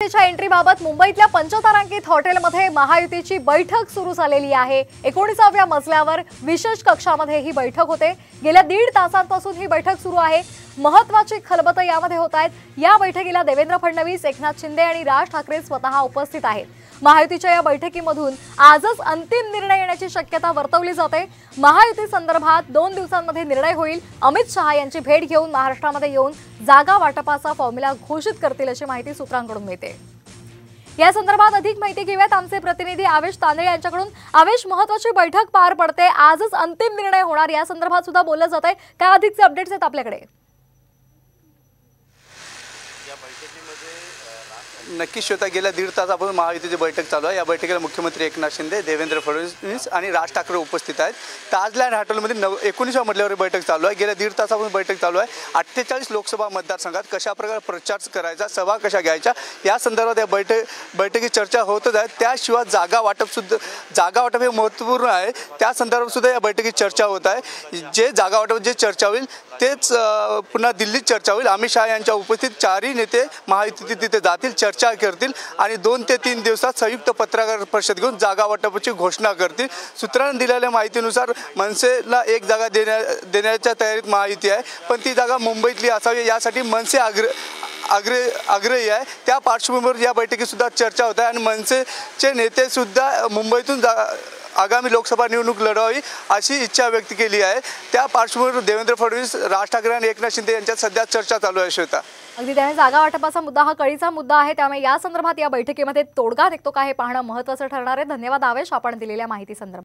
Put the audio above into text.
महायुतीच्या एंट्रीबाबत मुंबईतल्या पंचतारांकित हॉटेलमध्ये महायुतीची बैठक सुरू झालेली आहे। 19व्या मजल्यावर विशेष कक्षामध्ये ही बैठक होते। गेल्या 1.5 तासांपासून ही बैठक सुरू आहे। महत्त्वाची खलबतं यामध्ये होत आहेत। या बैठकीला देवेंद्र फडणवीस, एकनाथ शिंदे आणि राज ठाकरे स्वतः उपस्थित आहेत। महायुतीच्या या बैठकीमधून आजच अंतिम निर्णय येण्याची शक्यता वर्तवली जाते। महायुती संदर्भात 2 दिवसांमध्ये निर्णय होईल। अमित शहा यांची भेट घेऊन महाराष्ट्रामध्ये येऊन जागा वाटपाचा फॉर्म्युला घोषित करतील अशी माहिती सूत्रांकडून मिळते। या संदर्भात अधिक माहिती घेऊयात आमचे प्रतिनिधी आवेश तांदळे यांच्याकडून। आवेश, महत्त्वाची बैठक पार पडते, आजच अंतिम निर्णय होणार, या संदर्भात सुद्धा बोललं जात आहे। काय अधिकचे अपडेट्स आहेत आपल्याकडे? नक्की श्वेता, गेल्या 1.5 तासापासून महायुतीची बैठक चालू आहे। या बैठकीला मुख्यमंत्री एकनाथ शिंदे, देवेंद्र फडणवीस आणि राज ठाकरे उपस्थित आहेत। ताजलँड हॉटेलमध्ये 19व्या मजल्यावर बैठक चालू आहे। गेल्या 1.5 तासापासून बैठक चालू आहे। 48 लोकसभा मतदारसंघात कशा प्रकारे प्रचार करायचा, सभा कशा घ्यायच्या या संदर्भात या बैठकीत चर्चा होतच आहे। त्याशिवाय जागा वाटप हे महत्त्वपूर्ण आहे, त्या संदर्भात सुद्धा या बैठकीत चर्चा होत आहे। जे जागा वाटप जे चर्चा होईल तेच पुन्हा दिल्लीत चर्चा होईल। अमित शहा यांच्या उपस्थित 4ही नेते महायुतीत तिथे जातील, चर्चा करतील आणि 2 ते 3 दिवसात संयुक्त पत्रकार परिषद घेऊन जागा वाटपाची घोषणा करतील। सूत्रांनी दिलेल्या माहितीनुसार मनसेला 1 जागा देण्याच्या तयारीत महायुती आहे, पण ती जागा मुंबईतली असावी यासाठी मनसे आग्रही आहे। त्या पार्श्वभूमीवर या बैठकीत सुद्धा चर्चा होत आहे आणि मनसेचे नेते सुद्धा मुंबईतून आगामी लोकसभा निवडणूक लढवावी अशी इच्छा व्यक्त केली आहे। त्या पार्श्वभूमीवर देवेंद्र फडणवीस, राज ठाकरे आणि एकनाथ शिंदे यांच्यात सध्या चर्चा चालू आहे। श्वेता, अगदी त्यामुळे जागा वाटपाचा मुद्दा हा कळीचा मुद्दा आहे, त्यामुळे या संदर्भात या बैठकीमध्ये तोडगा निघतो का हे पाहणं महत्त्वाचं ठरणार आहे। धन्यवाद आवेश, आपण दिलेल्या माहिती संदर्भात।